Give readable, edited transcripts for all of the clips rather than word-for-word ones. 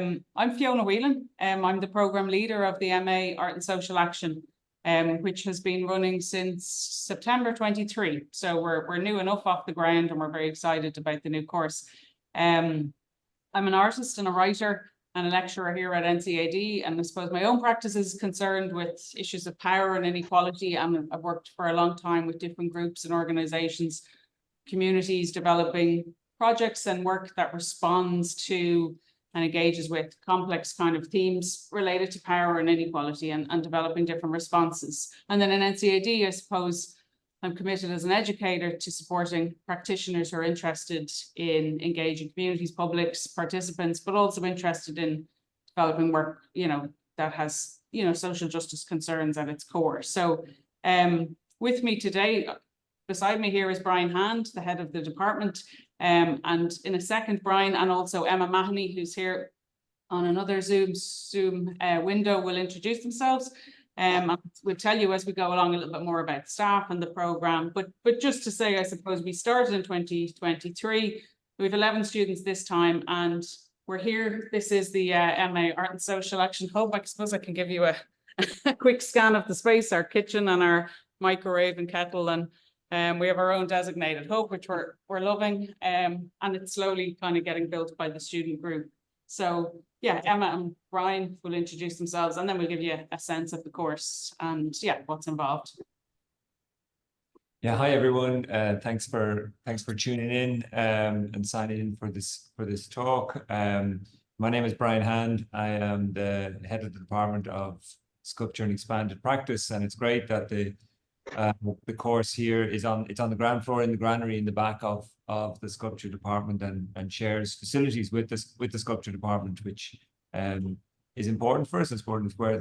I'm Fiona Whelan. I'm the programme leader of the MA Art and Social Action, which has been running since September 23. So we're new enough off the ground and we're very excited about the new course. I'm an artist and a writer and a lecturer here at NCAD, and I suppose my own practice is concerned with issues of power and inequality, and I've worked for a long time with different groups and organisations, communities, developing projects and work that responds to and engages with complex kind of themes related to power and inequality, and developing different responses. And then in NCAD, I suppose I'm committed as an educator to supporting practitioners who are interested in engaging communities, publics, participants, but also interested in developing work, that has, social justice concerns at its core. So with me today, beside me here is Brian Hand, the head of the department. And in a second, Brian and also Emma Mahony, who's here on another Zoom window, will introduce themselves. We'll tell you as we go along a little bit more about staff and the programme. But just to say, I suppose we started in 2023. We have 11 students this time, and we're here. This is the MA Art and Social Action Hub. I suppose I can give you a quick scan of the space, our kitchen and our microwave and kettle, and we have our own designated hub, which we're loving, and it's slowly kind of getting built by the student group. So yeah, Emma and Brian will introduce themselves, and then we'll give you a sense of the course and what's involved. Yeah, hi everyone. Thanks for tuning in and signing in for this talk. My name is Brian Hand. I am the head of the Department of Sculpture and Expanded Practice, and it's great that the course here is on the ground floor in the granary in the back of the sculpture department, and shares facilities with the sculpture department, which is important for us. It's important where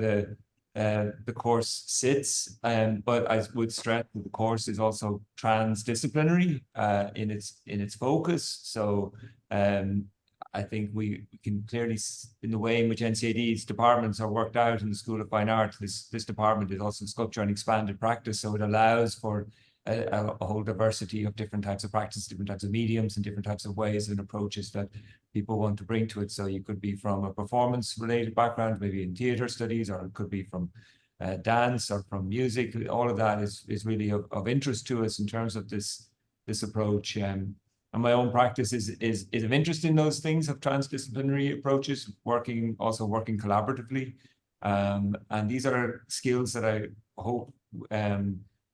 the course sits, but I would stress that the course is also transdisciplinary in its focus. So I think we can clearly, in the way in which NCAD's departments are worked out in the School of Fine Art, this department is also sculpture and expanded practice. So it allows for a whole diversity of different types of practice, different types of mediums, and different types of ways and approaches that people want to bring to it. So you could be from a performance-related background, maybe in theatre studies, or it could be from dance or from music. All of that is really of interest to us in terms of this approach. And my own practice is of interest in those things of transdisciplinary approaches, working collaboratively. And these are skills that I hope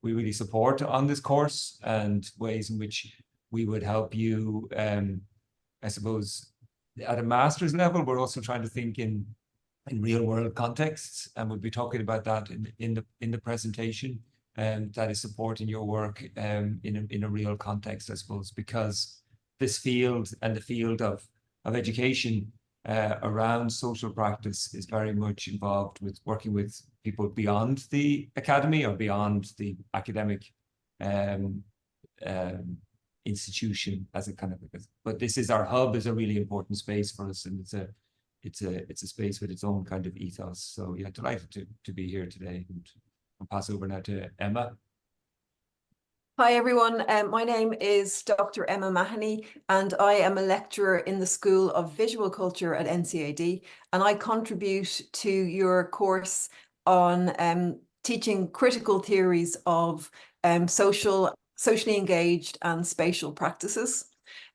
we really support on this course, and ways in which we would help you, I suppose, at a master's level. We're also trying to think in real world contexts, and we'll be talking about that in the presentation. That is supporting your work in a real context, I suppose, because this field and the field of education around social practice is very much involved with working with people beyond the academy or beyond the academic institution as a kind of. But this is our hub, is a really important space for us, and it's a space with its own kind of ethos. So yeah, delighted to be here today. And I'll pass over now to Emma. Hi everyone, my name is Dr. Emma Mahony, and I am a lecturer in the School of Visual Culture at NCAD, and I contribute to your course on teaching critical theories of socially engaged and spatial practices.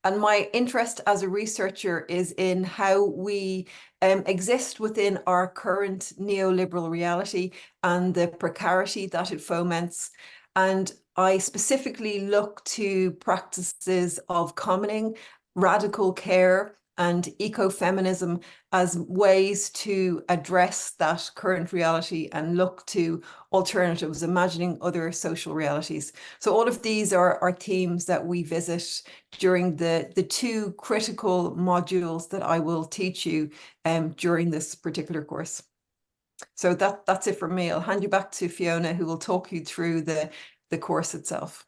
And my interest as a researcher is in how we exist within our current neoliberal reality and the precarity that it foments. And I specifically look to practices of commoning, radical care, and ecofeminism as ways to address that current reality and look to alternatives, imagining other social realities. So all of these are themes that we visit during the two critical modules that I will teach you during this particular course. So that's it from me. I'll hand you back to Fiona, who will talk you through the course itself.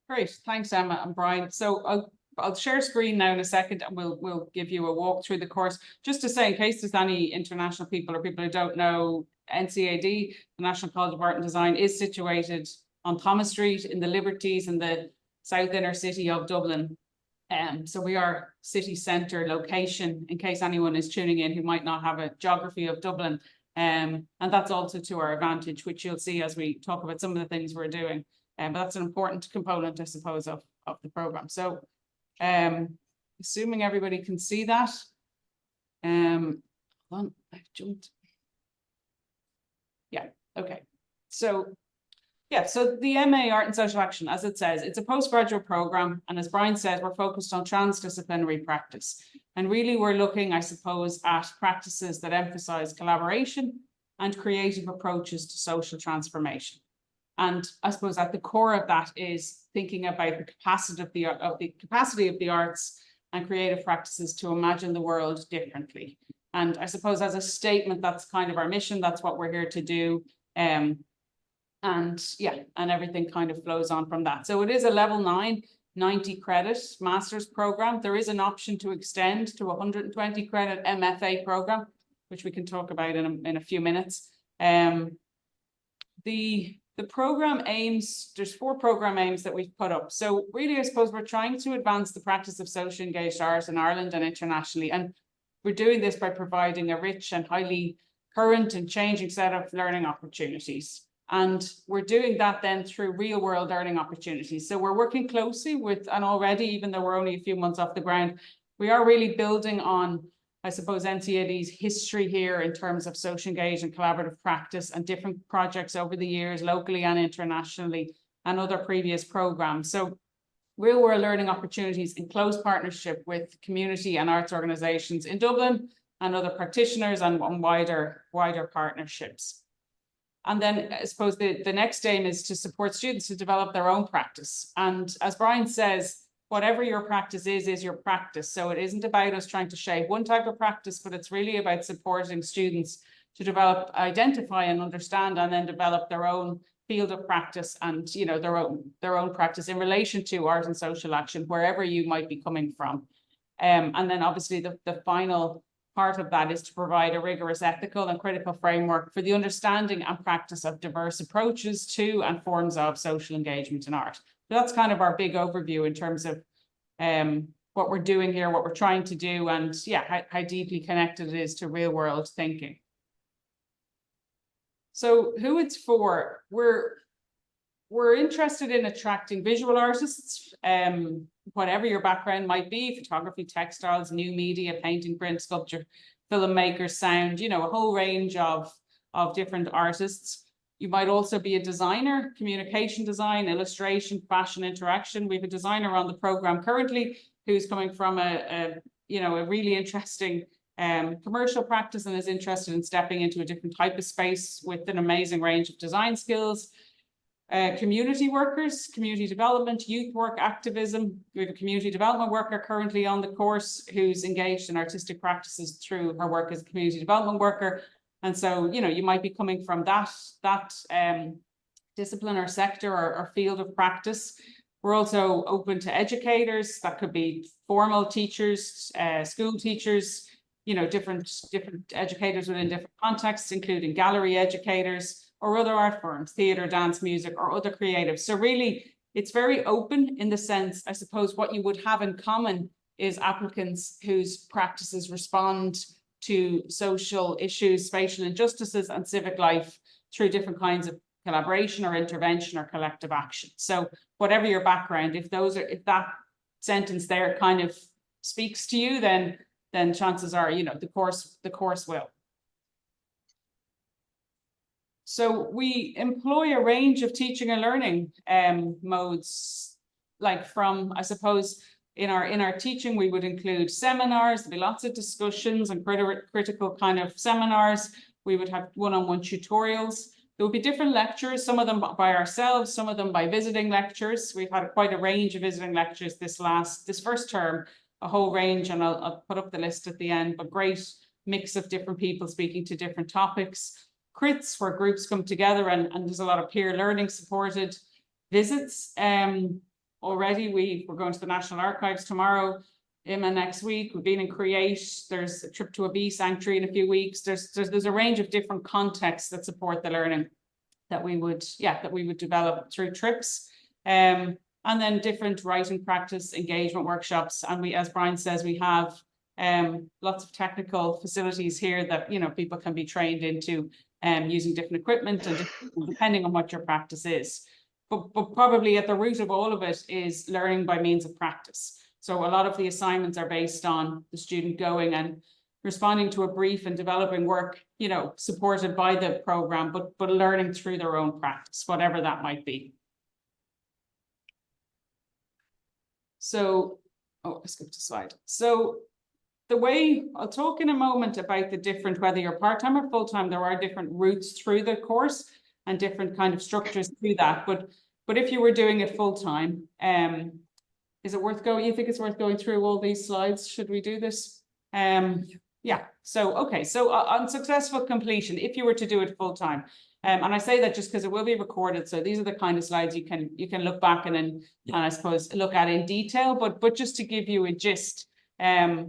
Great, thanks Emma and Brian. So I'll share screen now in a second, and we'll give you a walk through the course. Just to say, in case there's any international people or people who don't know, NCAD, the National College of Art and Design, is situated on Thomas Street in the Liberties in the south inner city of Dublin. So we are city centre location, in case anyone is tuning in who might not have a geography of Dublin. And that's also to our advantage, which you'll see as we talk about some of the things we're doing. But that's an important component, I suppose, of the programme. So assuming everybody can see that. Hold on, I've jumped. Yeah, okay. So yeah, so the MA Art and Social Action, as it says, it's a postgraduate programme. And as Brian said, we're focused on transdisciplinary practice. And really we're looking, I suppose, at practices that emphasise collaboration and creative approaches to social transformation. And I suppose at the core of that is thinking about the capacity of the arts and creative practices to imagine the world differently. And I suppose as a statement, that's kind of our mission. That's what we're here to do. And yeah, and everything kind of flows on from that. So it is a level 9, 90 credit master's program. There is an option to extend to 120 credit MFA program, which we can talk about in a few minutes. The program aims, there's 4 program aims that we've put up. So really, I suppose we're trying to advance the practice of socially engaged art in Ireland and internationally. And we're doing this by providing a rich and highly current and changing set of learning opportunities. And we're doing that then through real world learning opportunities. So we're working closely with, and already, even though we're only a few months off the ground, we are really building on, I suppose, NCAD's history here in terms of social engaged and collaborative practice and different projects over the years, locally and internationally, and other previous programs. So real world learning opportunities in close partnership with community and arts organisations in Dublin and other practitioners and wider partnerships. And then I suppose the next aim is to support students to develop their own practice. And as Brian says, whatever your practice is your practice. So it isn't about us trying to shape one type of practice, but it's really about supporting students to develop, identify and understand, and then develop their own field of practice and, you know, their own practice in relation to art and social action, wherever you might be coming from. And then obviously the final part of that is to provide a rigorous ethical and critical framework for the understanding and practice of diverse approaches to and forms of social engagement in art. So that's kind of our big overview in terms of what we're doing here, what we're trying to do, and yeah, how deeply connected it is to real world thinking. So who it's for, we're interested in attracting visual artists, whatever your background might be, photography, textiles, new media, painting, print, sculpture, filmmakers, sound, you know, a whole range of different artists. You might also be a designer, communication design, illustration, fashion, interaction. We have a designer on the program currently who's coming from a really interesting commercial practice and is interested in stepping into a different type of space with an amazing range of design skills. Community workers, community development, youth work, activism. We have a community development worker currently on the course who's engaged in artistic practices through her work as a community development worker. And so, you know, you might be coming from that discipline or sector or field of practice. We're also open to educators. That could be formal teachers, school teachers, you know, different educators within different contexts, including gallery educators or other art forms, theatre, dance, music, or other creatives. So really, it's very open in the sense, I suppose, what you would have in common is applicants whose practices respond to social issues, spatial injustices, and civic life through different kinds of collaboration or intervention or collective action. So whatever your background, if that sentence there kind of speaks to you, then chances are, you know, the course will. So we employ a range of teaching and learning modes, like from, I suppose, in our teaching, we would include seminars. There'd be lots of discussions and critical kind of seminars. We would have one-on-one tutorials. There would be different lectures, some of them by ourselves, some of them by visiting lectures. We've had quite a range of visiting lectures this first term, a whole range, and I'll put up the list at the end, but great mix of different people speaking to different topics. Crits, where groups come together and there's a lot of peer learning supported visits. Already we're going to the National Archives tomorrow, Emma next week. We've been in Create. There's a trip to a bee sanctuary in a few weeks. There's a range of different contexts that support the learning that we would develop through trips. And then different writing practice, engagement workshops. And we, as Brian says, we have lots of technical facilities here that, you know, people can be trained into using different equipment and depending on what your practice is. But probably at the root of all of it is learning by means of practice. So a lot of the assignments are based on the student going and responding to a brief and developing work, you know, supported by the program, but learning through their own practice, whatever that might be. So, oh, I skipped a slide. So the way I'll talk in a moment about the different, whether you're part-time or full-time, there are different routes through the course and different kind of structures to that. But if you were doing it full-time, is it worth going? You think it's worth going through all these slides? Should we do this? Yeah. So, okay. So on successful completion, if you were to do it full-time, and I say that just because it will be recorded. So these are the kind of slides you can look back and then, and I suppose look at in detail, but just to give you a gist, trimester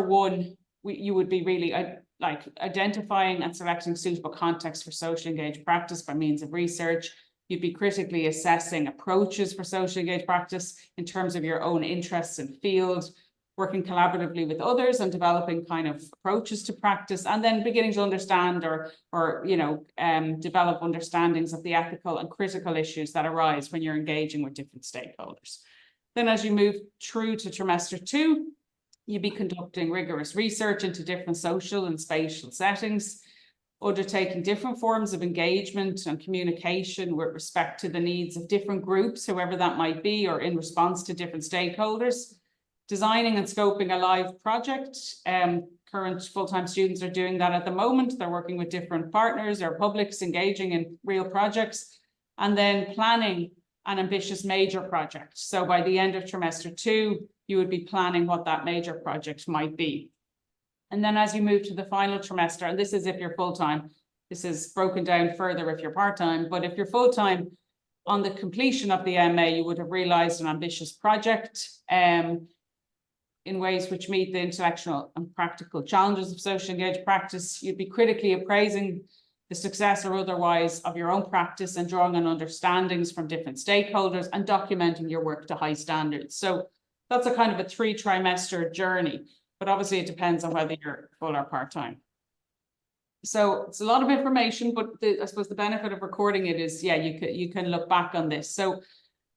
1, you would be really like identifying and selecting suitable context for socially engaged practice by means of research. You'd be critically assessing approaches for socially engaged practice in terms of your own interests and field, working collaboratively with others and developing kind of approaches to practice, and then beginning to understand or you know, develop understandings of the ethical and critical issues that arise when you're engaging with different stakeholders. Then as you move through to trimester 2, you'd be conducting rigorous research into different social and spatial settings, undertaking different forms of engagement and communication with respect to the needs of different groups, whoever that might be, or in response to different stakeholders, designing and scoping a live project. Current full-time students are doing that at the moment. They're working with different partners or publics, engaging in real projects, and then planning an ambitious major project. So by the end of trimester 2, you would be planning what that major project might be. And then as you move to the final trimester, and this is if you're full-time, this is broken down further if you're part-time, but if you're full-time, on the completion of the MA, you would have realized an ambitious project in ways which meet the intellectual and practical challenges of socially engaged practice. You'd be critically appraising the success or otherwise of your own practice and drawing on understandings from different stakeholders and documenting your work to high standards. So that's a kind of a 3-trimester journey, but obviously it depends on whether you're full or part-time. So it's a lot of information, but I suppose the benefit of recording it is, yeah, you can look back on this. So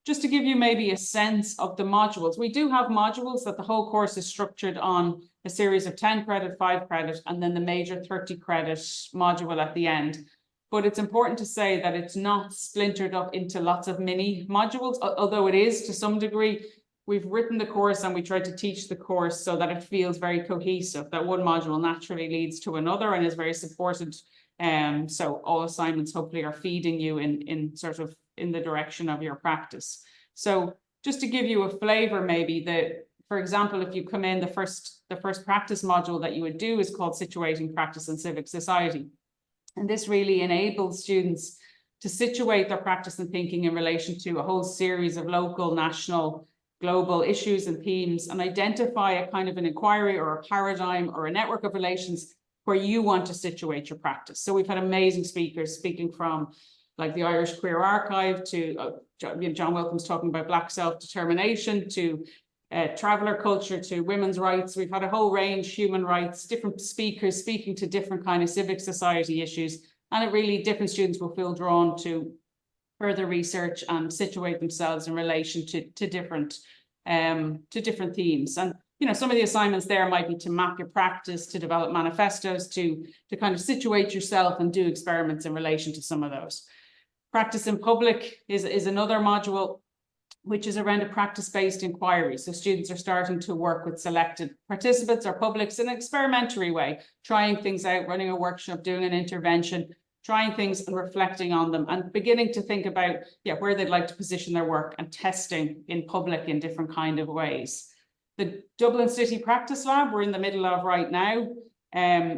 just to give you maybe a sense of the modules, we do have modules that the whole course is structured on a series of 10 credit, 5 credit, and then the major 30 credit module at the end. But it's important to say that it's not splintered up into lots of mini modules, although it is to some degree. We've written the course and we try to teach the course so that it feels very cohesive, that one module naturally leads to another and is very supported. So all assignments hopefully are feeding you in sort of in the direction of your practice. So just to give you a flavor, maybe for example, if you come in, the first practice module that you would do is called Situating Practice and Civic Society. And this really enables students to situate their practice and thinking in relation to a whole series of local, national, global issues and themes, and identify a kind of an inquiry or a paradigm or a network of relations where you want to situate your practice. So we've had amazing speakers speaking from like the Irish Queer Archive to John Wilkins talking about Black self-determination, to traveller culture, to women's rights. We've had a whole range, human rights, different speakers speaking to different kind of civic society issues. And it really, different students will feel drawn to further research and situate themselves in relation to different themes. And you know, some of the assignments there might be to map your practice, to develop manifestos, to kind of situate yourself and do experiments in relation to some of those. Practice in public is another module, which is around a practice-based inquiry. So students are starting to work with selected participants or publics in an experimentary way, trying things out, running a workshop, doing an intervention, trying things and reflecting on them and beginning to think about where they'd like to position their work and testing in public in different kind of ways. The Dublin City Practice Lab we're in the middle of right now,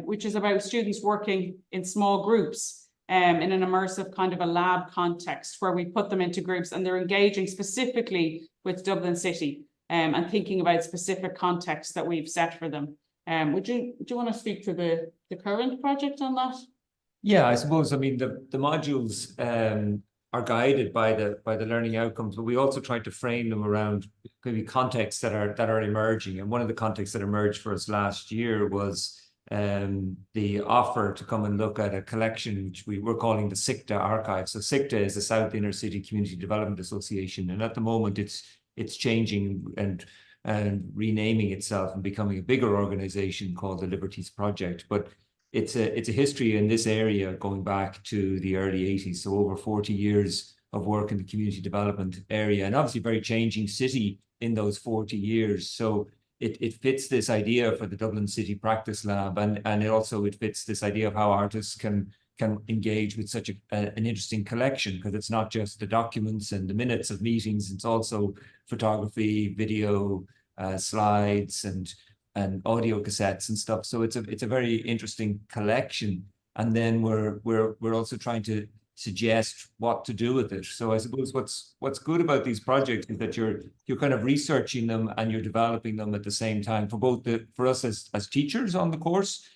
which is about students working in small groups in an immersive kind of a lab context where we put them into groups and they're engaging specifically with Dublin City and thinking about specific contexts that we've set for them. Do you want to speak to the current project on that? Yeah, I suppose, I mean, the modules are guided by the learning outcomes, but we also try to frame them around maybe contexts that are emerging. And one of the contexts that emerged for us last year was the offer to come and look at a collection which we were calling the SICTA archive. So SICTA is the South Inner City Community Development Association, and at the moment it's changing and renaming itself and becoming a bigger organization called the Liberties Project. But it's a history in this area going back to the early 80s, so over 40 years of work in the community development area, and obviously very changing city in those 40 years. So it fits this idea for the Dublin City Practice Lab, and it fits this idea of how artists can engage with such an interesting collection, because it's not just the documents and the minutes of meetings, it's also photography, video, slides, and audio cassettes and stuff. So it's a very interesting collection. And then we're also trying to suggest what to do with it. So I suppose what's good about these projects is that you're kind of researching them and you're developing them at the same time. For us as teachers on the course,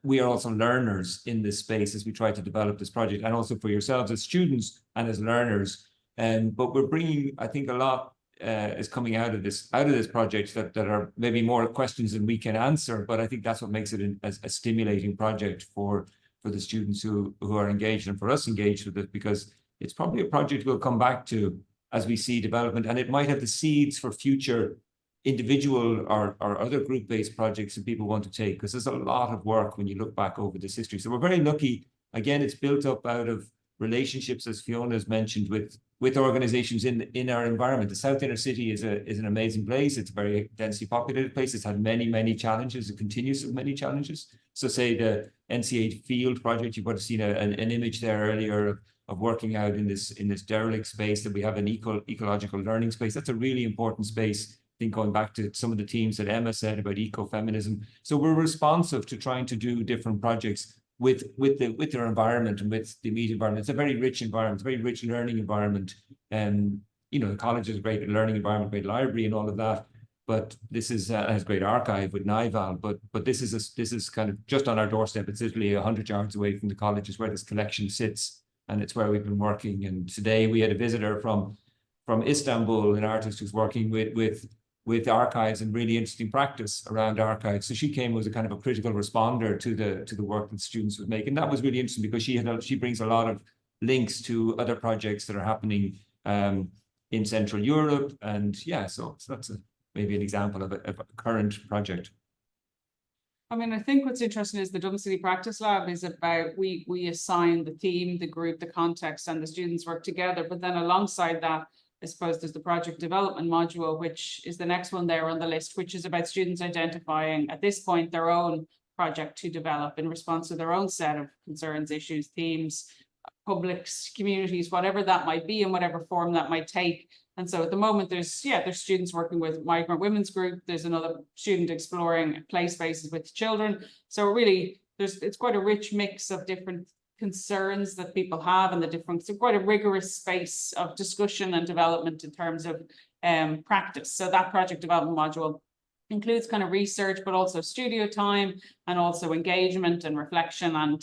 we are also learners in this space as we try to develop this project, and also for yourselves as students and as learners. But we're bringing, I think, a lot is coming out of this project that are maybe more questions than we can answer. But I think that's what makes it a stimulating project for the students who are engaged, and for us engaged with it, because it's probably a project we'll come back to as we see development, and it might have the seeds for future individual or other group-based projects that people want to take, because there's a lot of work when you look back over this history. So we're very lucky. Again, it's built up out of relationships, as Fiona has mentioned, with organizations in our environment. The South Inner City is an amazing place. It's a very densely populated place. It's had many challenges. It continues with many challenges. So say the NCA Field project, you would have seen an image there earlier of working out in this derelict space, that we have an ecological learning space. That's a really important space. I think going back to some of the themes that Emma said about ecofeminism. So we're responsive to trying to do different projects with their environment and with the immediate environment. It's a very rich environment, it's a very rich learning environment. And the college is a great learning environment, great library and all of that. But this is has great archive with NIVAL, but this is kind of just on our doorstep. It's literally 100 yards away from the college is where this collection sits, and it's where we've been working. And today we had a visitor from Istanbul, an artist who's working with archives and really interesting practice around archives. So she came as a kind of a critical responder to the work that students would make, and that was really interesting because she brings a lot of links to other projects that are happening in Central Europe, and yeah, so that's maybe an example of a current project. I mean, I think what's interesting is the Dublin City Practice Lab is about we assign the theme, the group, the context, and the students work together. But then alongside that, I suppose there's the project development module, which is the next one there on the list, which is about students identifying at this point their own project to develop in response to their own set of concerns, issues, themes, publics, communities, whatever that might be and whatever form that might take. And so at the moment there's students working with migrant women's group. There's another student exploring play spaces with children. So really it's quite a rich mix of different concerns that people have, and so quite a rigorous space of discussion and development in terms of practice. So that project development module includes kind of research, but also studio time and also engagement and reflection and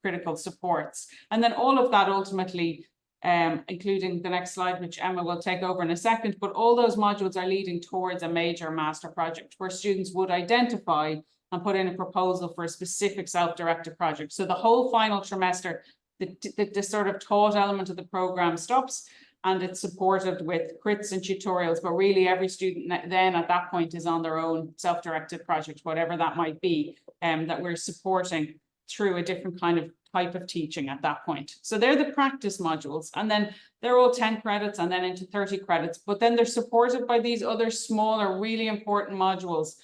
critical supports. And then all of that ultimately, including the next slide, which Emma will take over in a second, but all those modules are leading towards a major master project where students would identify and put in a proposal for a specific self-directed project. So the whole final trimester, the sort of taught element of the program stops, and it's supported with crits and tutorials, but really every student then at that point is on their own self-directed project, whatever that might be, that we're supporting through a different kind of type of teaching at that point. So they're the practice modules, and then they're all 10 credits and then into 30 credits, but then they're supported by these other smaller, really important modules.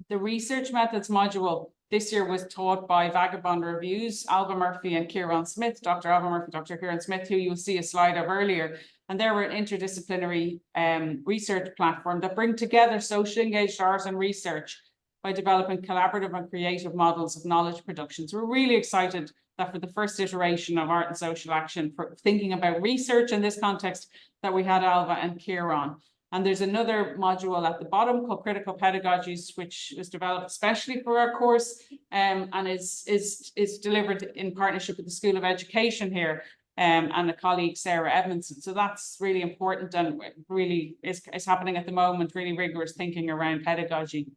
The research methods module this year was taught by Vagabond Reviews, Alva Murphy and Kieran Smith, Dr. Alva Murphy, Dr. Kieran Smith, who you'll see a slide of earlier. And they were an interdisciplinary research platform that bring together socially engaged art and research by developing collaborative and creative models of knowledge production. So we're really excited that for the first iteration of Art and Social Action, for thinking about research in this context, that we had Alva and Kieran. And there's another module at the bottom called Critical Pedagogies, which was developed especially for our course and is delivered in partnership with the School of Education here, and a colleague, Sarah Edmondson. So that's really important and really is happening at the moment, really rigorous thinking around pedagogy.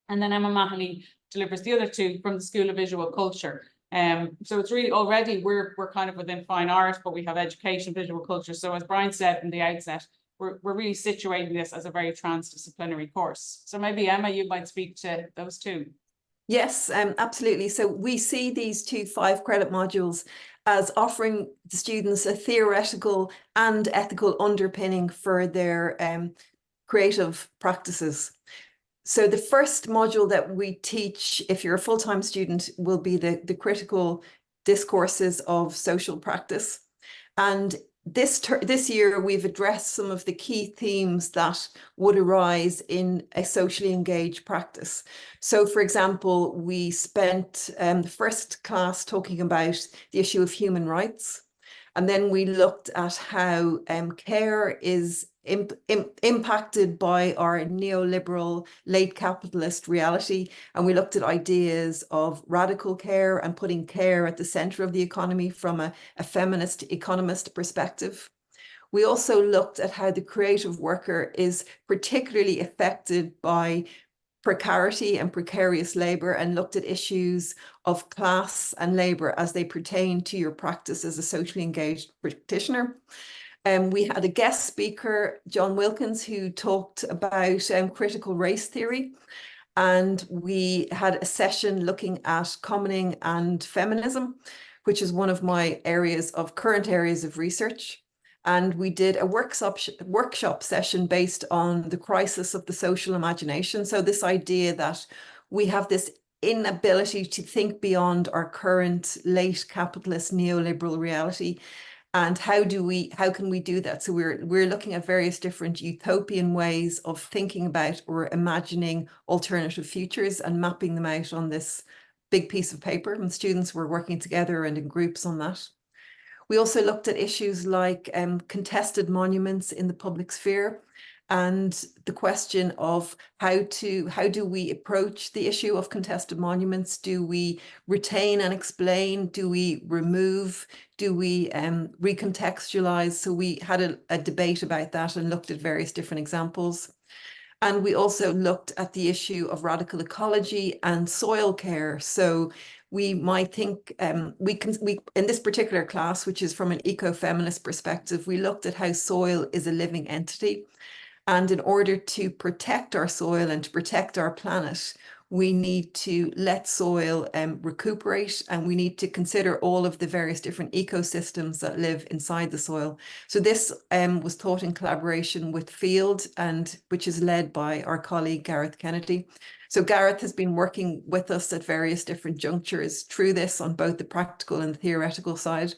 And then Emma Mahony delivers the other two from the School of Visual Culture. So it's really already, we're kind of within fine art, but we have education, visual culture. So as Brian said from the outset, we're really situating this as a very transdisciplinary course. So maybe Emma, you might speak to those two. Yes, absolutely. So we see these two 5-credit modules as offering the students a theoretical and ethical underpinning for their creative practices. So the first module that we teach, if you're a full-time student, will be the critical discourses of social practice. And this year, we've addressed some of the key themes that would arise in a socially engaged practice. So, for example, we spent the first class talking about the issue of human rights. And then we looked at how care is impacted by our neoliberal late capitalist reality. And we looked at ideas of radical care and putting care at the center of the economy from a feminist economist perspective. We also looked at how the creative worker is particularly affected by precarity and precarious labor, and looked at issues of class and labor as they pertain to your practice as a socially engaged practitioner. We had a guest speaker, John Wilkins, who talked about critical race theory. And we had a session looking at commoning and feminism, which is one of my current areas of research. And we did a workshop session based on the crisis of the social imagination. So this idea that we have this inability to think beyond our current late capitalist neoliberal reality. And how can we do that? So we're looking at various different utopian ways of thinking about or imagining alternative futures and mapping them out on this big piece of paper. And students were working together and in groups on that. We also looked at issues like contested monuments in the public sphere, and the question of how do we approach the issue of contested monuments? Do we retain and explain? Do we remove? Do we recontextualize? So we had a debate about that and looked at various different examples. And we also looked at the issue of radical ecology and soil care. So we might think we in this particular class, which is from an ecofeminist perspective, we looked at how soil is a living entity. And in order to protect our soil and to protect our planet, we need to let soil recuperate, and we need to consider all of the various different ecosystems that live inside the soil. So this was taught in collaboration with Field, and which is led by our colleague Gareth Kennedy. So Gareth has been working with us at various different junctures through this on both the practical and the theoretical side.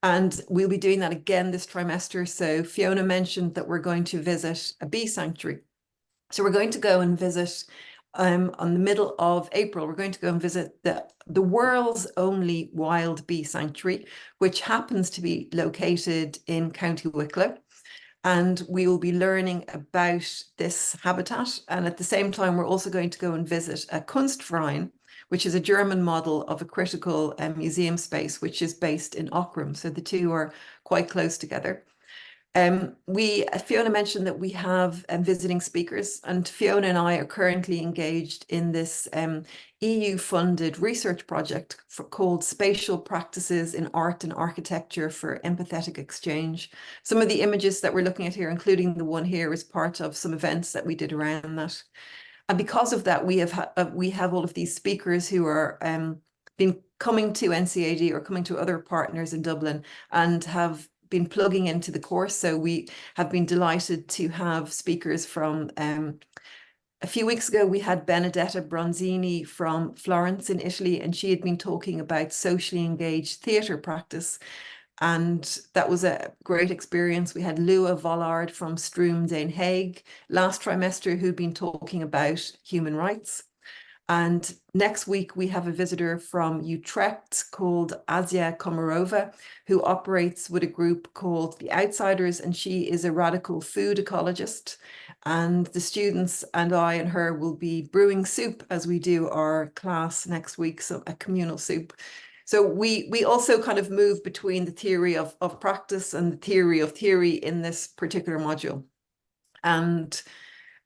And we'll be doing that again this trimester. So Fiona mentioned that we're going to visit a bee sanctuary. So we're going to go and visit on the middle of April. We're going to go and visit the world's only wild bee sanctuary, which happens to be located in County Wicklow. And we will be learning about this habitat. And at the same time, we're also going to go and visit a Kunstverein, which is a German model of a critical museum space, which is based in Ockram. So the two are quite close together. Fiona mentioned that we have visiting speakers, and Fiona and I are currently engaged in this EU-funded research project called Spatial Practices in Art and Architecture for Empathetic Exchange. Some of the images that we're looking at here, including the one here, is part of some events that we did around that. And because of that, we have all of these speakers who are been coming to NCAD or coming to other partners in Dublin and have been plugging into the course. So we have been delighted to have speakers from a few weeks ago, we had Benedetta Bronzini from Florence in Italy, and she had been talking about socially engaged theatre practice. And that was a great experience. We had Lua Vollard from Stroom Den Haag last trimester who'd been talking about human rights. And next week, we have a visitor from Utrecht called Asia Komarova, who operates with a group called The Outsiders, and she is a radical food ecologist. And the students and I and her will be brewing soup as we do our class next week, so a communal soup. So we also kind of move between the theory of practice and the theory of theory in this particular module. And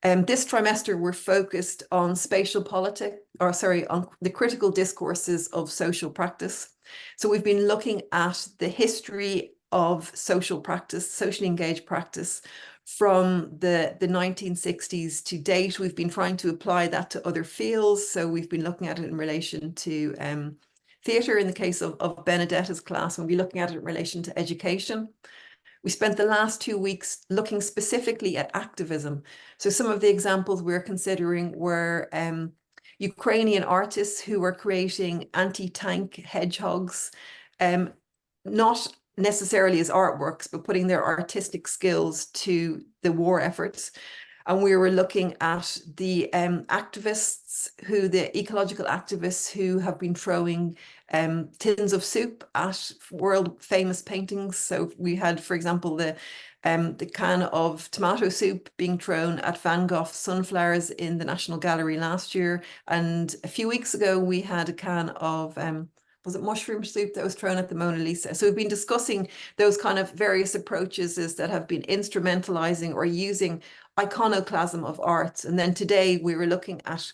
this trimester, we're focused on spatial politics, or sorry, on the critical discourses of social practice. So we've been looking at the history of social practice, socially engaged practice from the 1960s to date. We've been trying to apply that to other fields. So we've been looking at it in relation to theatre in the case of Benedetta's class, and we'll be looking at it in relation to education. We spent the last 2 weeks looking specifically at activism. So some of the examples we're considering were Ukrainian artists who were creating anti-tank hedgehogs, not necessarily as artworks, but putting their artistic skills to the war efforts. And we were looking at the activists, the ecological activists who have been throwing tins of soup at world famous paintings. So we had, for example, the can of tomato soup being thrown at Van Gogh's sunflowers in the National Gallery last year. And a few weeks ago, we had a can of was it mushroom soup that was thrown at the Mona Lisa? So we've been discussing those kind of various approaches that have been instrumentalizing or using iconoclasm of art. And then today we were looking at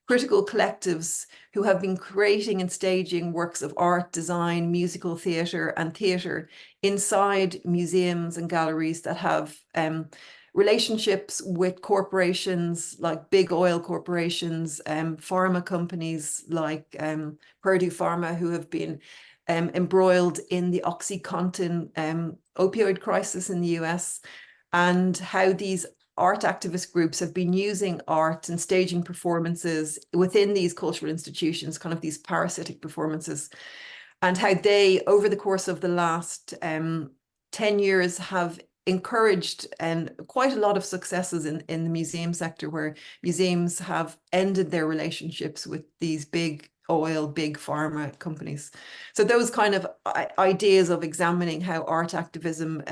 critical collectives who have been creating and staging works of art, design, musical theatre and theatre inside museums and galleries that have relationships with corporations like big oil corporations, pharma companies like Purdue Pharma, who have been embroiled in the OxyContin opioid crisis in the US, and how these art activist groups have been using art and staging performances within these cultural institutions, kind of these parasitic performances, and how they, over the course of the last 10 years, have encouraged quite a lot of successes in the museum sector, where museums have ended their relationships with these big oil, big pharma companies. So those kind of ideas of examining how art activism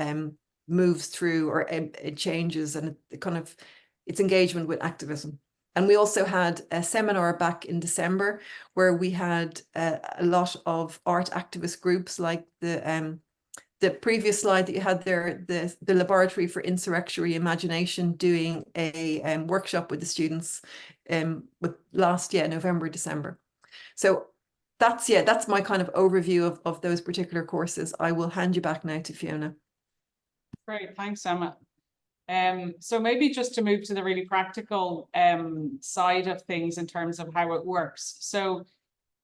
moves through, or it changes, and its engagement with activism. And we also had a seminar back in December where we had a lot of art activist groups, like the previous slide that you had there, the Laboratory for Insurrectionary Imagination, doing a workshop with the students November, December. So that's my kind of overview of those particular courses. I will hand you back now to Fiona. Great, thanks, Emma. So maybe just to move to the really practical side of things in terms of how it works. So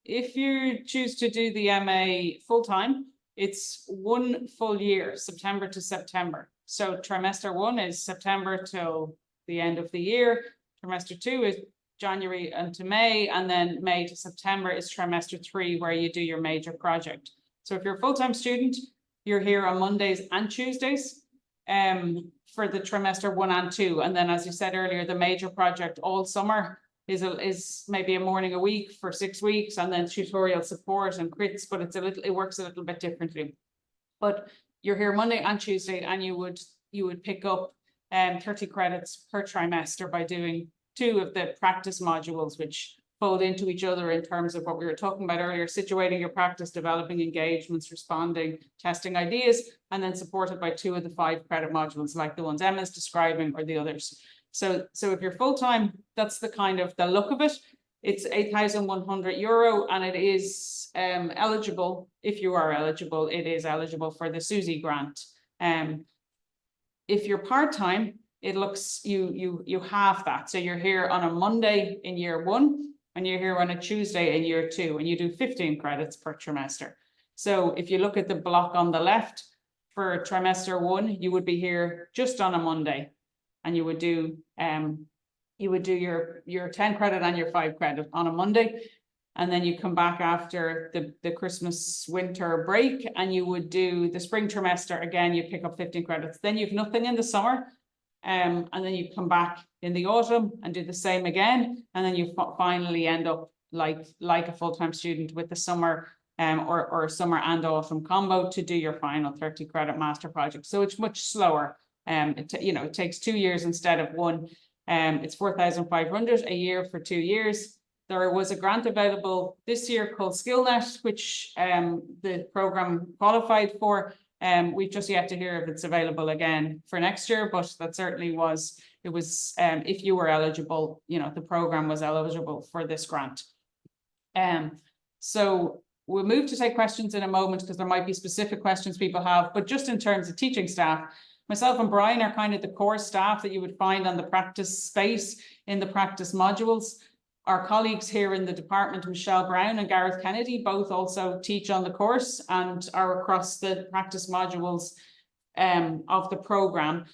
if you choose to do the MA full-time, it's 1 full year, September to September. So trimester 1 is September till the end of the year. Trimester 2 is January into May, and then May to September is trimester 3, where you do your major project. So if you're a full-time student, you're here on Mondays and Tuesdays for the trimester 1 and 2. And then, as you said earlier, the major project all summer is maybe a morning a week for 6 weeks, and then tutorial support and crits, but it works a little bit differently. But you're here Monday and Tuesday, and you would pick up 30 credits per trimester by doing 2 of the practice modules, which fold into each other in terms of what we were talking about earlier: situating your practice, developing engagements, responding, testing ideas, and then supported by 2 of the 5 credit modules, like the ones Emma's describing or the others. So if you're full-time, that's the kind of the look of it. It's €8,100, and it is eligible, if you are eligible, it is eligible for the SUSI grant. If you're part-time, it looks you have that. So you're here on a Monday in year 1, and you're here on a Tuesday in year 2, and you do 15 credits per trimester. So if you look at the block on the left, for trimester 1, you would be here just on a Monday, and you would do your 10 credit and your 5 credit on a Monday, and then you come back after the Christmas winter break, and you would do the spring trimester again. You pick up 15 credits. Then you've nothing in the summer, and then you come back in the autumn and do the same again, and then you finally end up like a full-time student with the summer or summer and autumn combo to do your final 30 credit master project. So it's much slower. It takes 2 years instead of 1. It's 4,500 a year for 2 years. there was a grant available this year called SkillNet, which the program qualified for. We've just yet to hear if it's available again for next year, but that certainly was, it was, if you were eligible, you know, the program was eligible for this grant. So we'll move to take questions in a moment because there might be specific questions people have, but just in terms of teaching staff, myself and Brian are kind of the core staff that you would find on the practice space in the practice modules. Our colleagues here in the department, Michelle Brown and Gareth Kennedy, both also teach on the course and are across the practice modules of the program.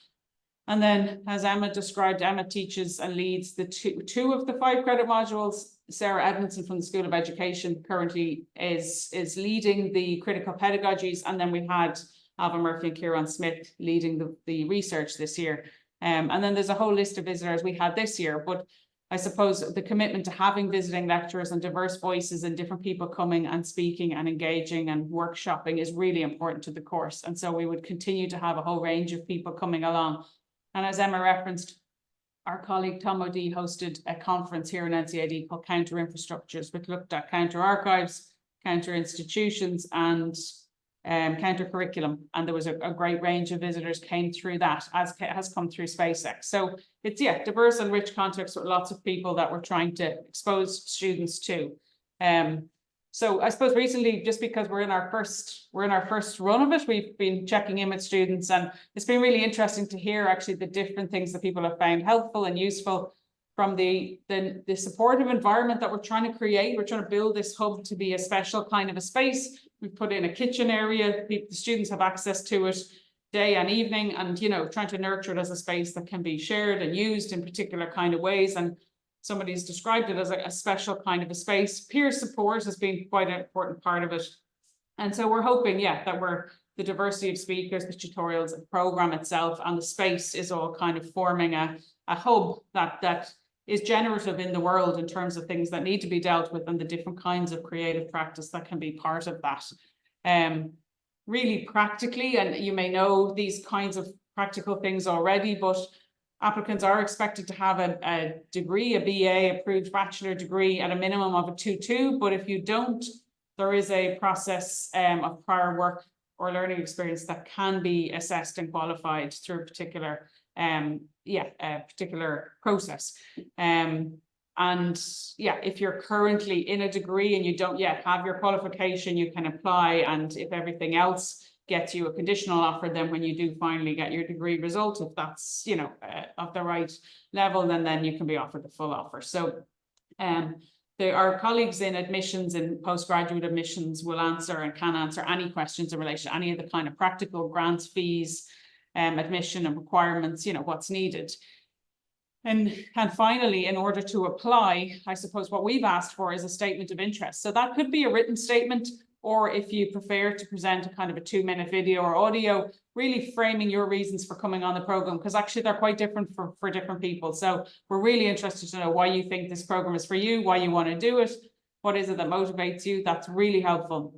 And then, as Emma described, Emma teaches and leads the two of the 5 credit modules. Sarah Edmondson from the School of Education currently is leading the critical pedagogies, and then we had Alva Murphy and Kieran Smith leading the research this year. And then there's a whole list of visitors we had this year, but I suppose the commitment to having visiting lecturers and diverse voices and different people coming and speaking and engaging and workshopping is really important to the course. And so we would continue to have a whole range of people coming along. And as Emma referenced, our colleague Tom O'Dea hosted a conference here in NCAD called Counter Infrastructures, which looked at counter archives, counter institutions, and counter curriculum, and there was a great range of visitors came through that, as has come through SpaceX. So it's diverse and rich context with lots of people that we're trying to expose students to. So I suppose recently, just because we're in our first run of it, we've been checking in with students, and it's been really interesting to hear actually the different things that people have found helpful and useful from the supportive environment that we're trying to create. We're trying to build this hub to be a special kind of a space. We've put in a kitchen area. The students have access to it day and evening, and, you know, trying to nurture it as a space that can be shared and used in particular kind of ways. And somebody's described it as a special kind of a space. Peer support has been quite an important part of it. And so we're hoping, that the diversity of speakers, the tutorials, the program itself, and the space is all kind of forming a hub that is generative in the world in terms of things that need to be dealt with and the different kinds of creative practice that can be part of that. Really practically, and you may know these kinds of practical things already, but applicants are expected to have a degree, a BA approved bachelor degree at a minimum of a 2-2, but if you don't, there is a process of prior work or learning experience that can be assessed and qualified through a particular particular process. If you're currently in a degree and you don't yet have your qualification, you can apply, and if everything else gets you a conditional offer, then when you do finally get your degree result, if that's of the right level, then you can be offered the full offer. So our colleagues in admissions and postgraduate admissions will answer and can answer any questions in relation to any of the kind of practical grants, fees, admission and requirements, what's needed. And finally, in order to apply, I suppose what we've asked for is a statement of interest. So that could be a written statement, or if you prefer to present a kind of a 2-minute video or audio, really framing your reasons for coming on the program, because actually they're quite different for different people. So we're really interested to know why you think this program is for you, why you want to do it, what is it that motivates you. That's really helpful.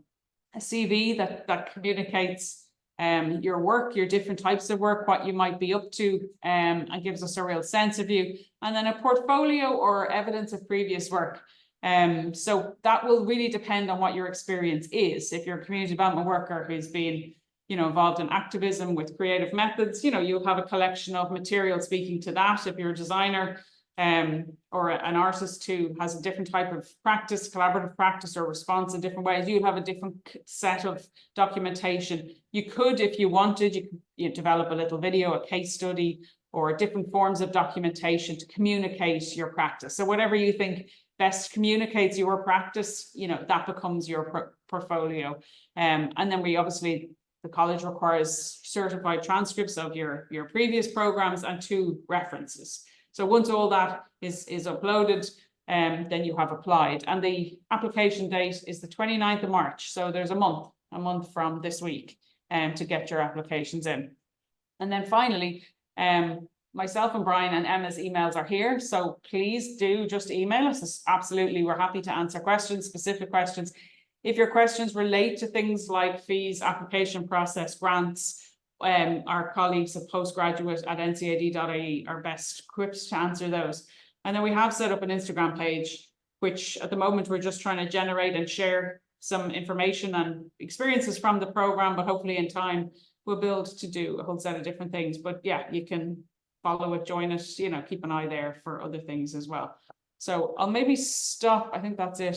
A CV that communicates your work, your different types of work, what you might be up to, and gives us a real sense of you. And then a portfolio or evidence of previous work. So that will really depend on what your experience is. If you're a community development worker who's been, involved in activism with creative methods, you'll have a collection of material speaking to that. If you're a designer, or an artist who has a different type of practice, collaborative practice or response in different ways, you'll have a different set of documentation. You could, if you wanted, you could develop a little video, a case study, or different forms of documentation to communicate your practice. So whatever you think best communicates your practice, that becomes your portfolio. And then the college requires certified transcripts of your previous programs and 2 references. So once all that is uploaded, then you have applied. And the application date is the 29th of March. So there's a month from this week to get your applications in. And then finally, myself and Brian and Emma's emails are here. So please do just email us. Absolutely, we're happy to answer questions, specific questions. If your questions relate to things like fees, application process, grants, our colleagues at Postgraduate at ncad.ie are best equipped to answer those. And then we have set up an Instagram page which at the moment we're just trying to generate and share some information and experiences from the program, but hopefully in time we'll build to do a whole set of different things. But yeah, you can follow it, join it, you know, keep an eye there for other things as well. So I'll maybe stop. I think that's it.